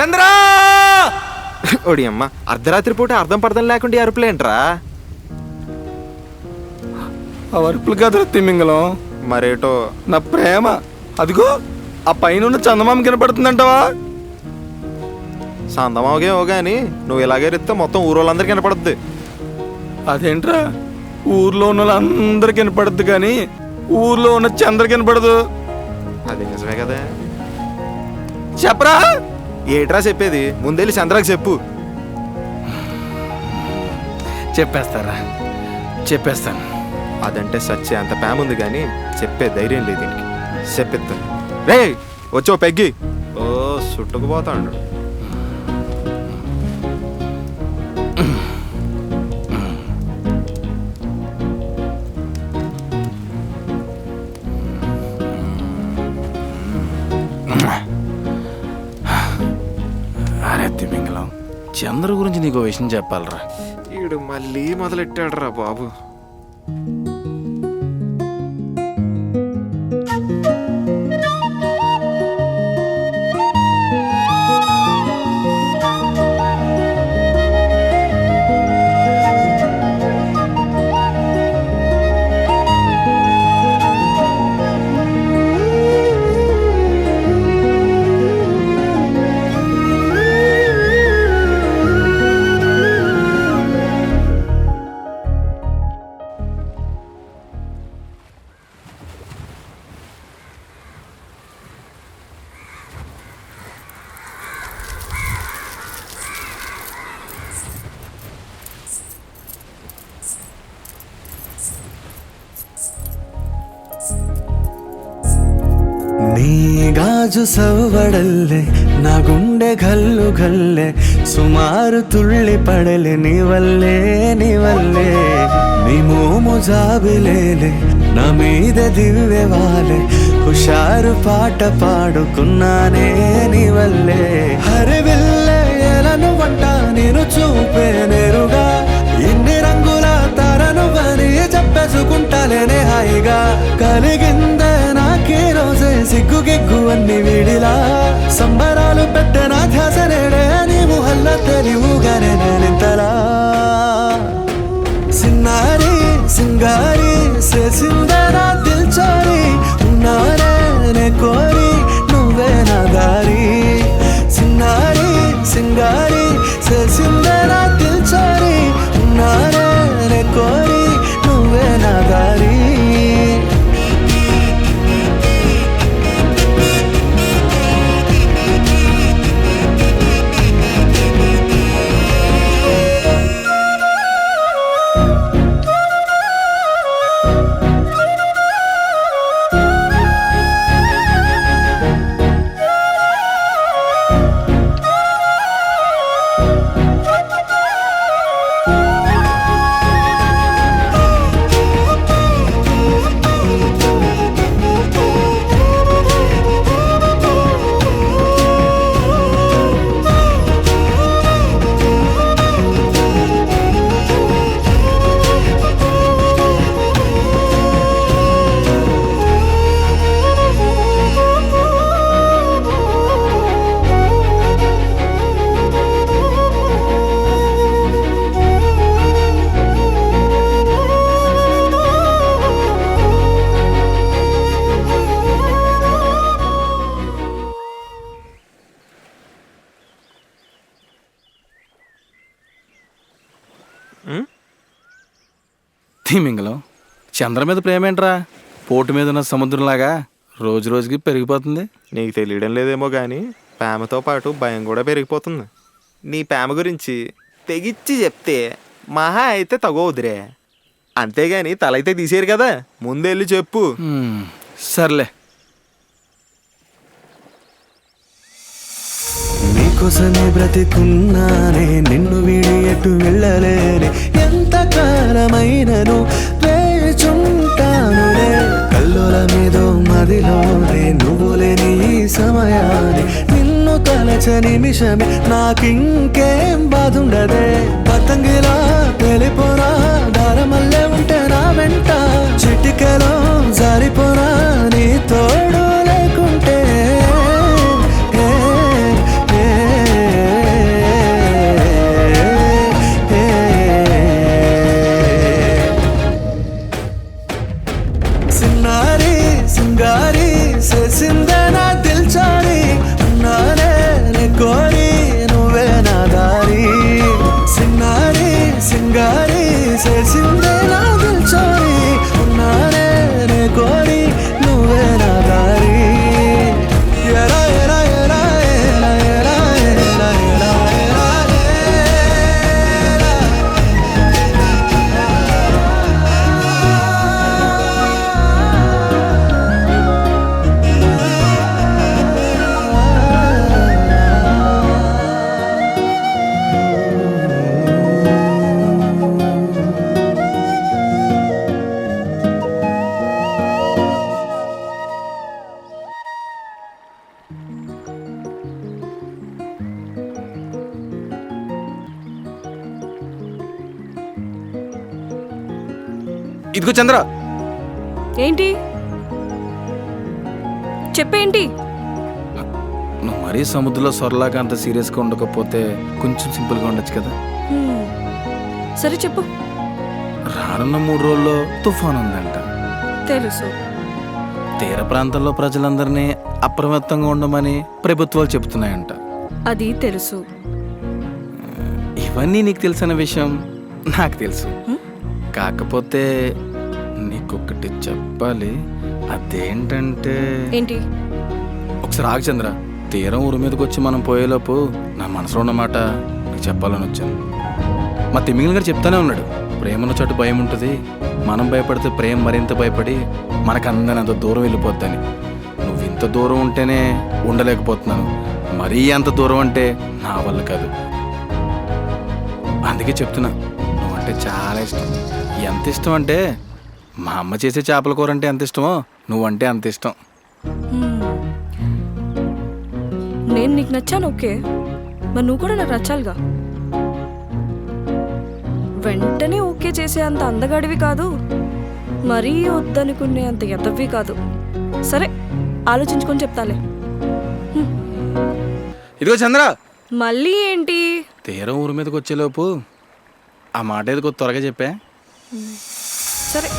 చంద్ర ఓడి అమ్మ అర్ధరాత్రి పూట అర్థం పర్థం లేకుండా అరుపులేంట్రా? ఆ అరుపులు కదరా తిమ్మింగలం, మరేటో నా ప్రేమ. అదిగో ఆ పైన చందమామ కనపడుతుందంటావా? సందమాగేమో గాని నువ్వు ఇలాగే రిస్తే మొత్తం ఊరోళ్ళందరికీ కనపడుద్ది. అదేంట్రా, ఊర్లో ఉన్న వాళ్ళందరికీ కనపడుద్ది కానీ ఊర్లో ఉన్న చంద్ర కనపడదు. అది నిజమే కదా. చెప్పరా? ఏట్రా చెప్పేది? ముందెళ్ళి చంద్రకి చెప్పు. చెప్పేస్తారా? చెప్పేస్తాను. అదంటే సచ్చే అంత ప్రేమ ఉంది కానీ చెప్పే ధైర్యం లేదు దీనికి. చెప్పిస్తాను. రే వచ్చో పెగ్గి. ఓ చుట్టుకుపోతాడు. అరే తిమింగలం, చంద్ర గురించి నీకు విషయం చెప్పాలరా. ఈడు మళ్ళీ మొదలెట్టాడు రా బాబు. ನೀ ಗಾಜು ಸವಡಲ್ಲೆ ನಾ ಗುಂಡೆ ಗಲ್ಲು ಗಲ್ಲೆ ಸುಮಾರು ತುಳ್ಳಿ ಪಡಲೆ ನೀವಲ್ಲೇ ನೀವಲ್ಲೇ నీ మోము జాబిలేలే నా మీద దివ్వె వాలే హుషారు పాట పాడుకున్నానే నీ వల్లే హరివిల్లే ఎలను వంట నేను చూపే నేరుగా ఇన్ని రంగుల తరను అని చెప్పేసుకుంటాలేనే హాయిగా కలిగిందే నాకే రోజే సిగ్గు గిగ్గు అన్ని వీడిలా సంబరాలు పెట్టే నా ధ్యాస నేడే నీవు హల్ల తెలివుగానే నేనింతలా సిన్నారి సింగారి చేసిందరా దిల్చారి ఉన్నారే నే కోరి నువ్వే నా దారి సిన్నారి సింగారి చేసిందరా దిల్చారి ఉన్నారే నే కోరి నువ్వే నా దారి తిమింగలం, చంద్ర మీద ప్రేమేంట్రా? పోటు మీద ఉన్న సముద్రంలాగా రోజు రోజుకి పెరిగిపోతుంది. నీకు తెలియడం లేదేమో కానీ ప్రేమతో పాటు భయం కూడా పెరిగిపోతుంది. నీ ప్రేమ గురించి తెగిచ్చి చెప్తే మహా అయితే తగవుదురే, అంతేగాని తలైతే తీసేరు కదా. ముందెళ్ళి చెప్పు. సర్లే. నీకోసమే బ్రతికున్నానే నిన్ను వీడి ఎటు వెళ్ళలేనే ఎంతకాలమైనను వేచుంటానులే కల్లోల మీదో మదిలోనే నువ్వు లేని ఈ సమయాన్ని నిన్ను తలచ నిమిషమే నాకింకేం బాధుండదే పతంగిలా తెలిపోరా దారమల్లే ఉంటే నా వెంట చిటికెలో జారిపోరా నీ తోడు లేకుంటే సింగారి చేసిందే నా దిల్చోరి ఉన్నానే నే కోరి నువ్వే నా దారి ఎరా ఎరా ఎరా ఎరా ఎరా ఎరా ఎరా ఎరా ఇదిగో చంద్ర, ఏంటి చెప్పేంటి? నువ్వు మరీ సముద్రంలో సొరలాగా అంత సీరియస్గా ఉండకపోతే కొంచెం సింపుల్గా ఉండొచ్చు కదా. హ్మ్. సరే చెప్పు. రానున్న 3 రోజుల్లో తుఫాన్ ఉందంట. తెలుసు. తీర ప్రాంతంలో ప్రజలందరినీ అప్రమత్తంగా ఉండమని ప్రభుత్వాలు చెబుతున్నాయంట. అది తెలుసు. ఇవన్నీ నీకు తెలిసిన విషయం నాకు తెలుసు. కాకపోతే నీకొకటి చెప్పాలి. అదేంటంటే ఏంటి? ఒకసారి ఆగు చంద్ర. తీరం ఊరి మీదకి వచ్చి మనం పోయేలోపు నా మనసులో ఉన్నమాట నీకు చెప్పాలని వచ్చాను. మా తిమ్మిగిలి గారు చెప్తానే ఉన్నాడు, ప్రేమలో చోటు భయం ఉంటుంది, మనం భయపడితే ప్రేమ మరింత భయపడి మనకందరిని అంత దూరం వెళ్ళిపోద్దని. నువ్వు ఇంత దూరం ఉంటేనే ఉండలేకపోతున్నాను, మరీ అంత దూరం అంటే నా వల్ల కాదు. అందుకే చెప్తున్నా, నువ్వంటే చాలా ఇష్టం. ఎంత ఇష్టం అంటే మా అమ్మ చేసే చేపల కూర అంటే ఎంత ఇష్టమో నువ్వంటే అంత ఇష్టం. హ్మ్. నేను నీకు నచ్చాను, ఓకే. మరి నువ్వు కూడా నాకు నచ్చాలిగా. వెంటనే ఓకే చేసే అంత అందగాడివి కాదు, మరీ వద్దనుకునే అంత ఎదవ్వి కాదు. సరే, ఆలోచించుకొని చెప్తాలే. ఇదిగో చంద్ర, మళ్ళీ ఏంటి? తీరం ఊరి మీదకి వచ్చేలోపు ఆ మాట ఏదో త్వరగా చెప్పా. సరే.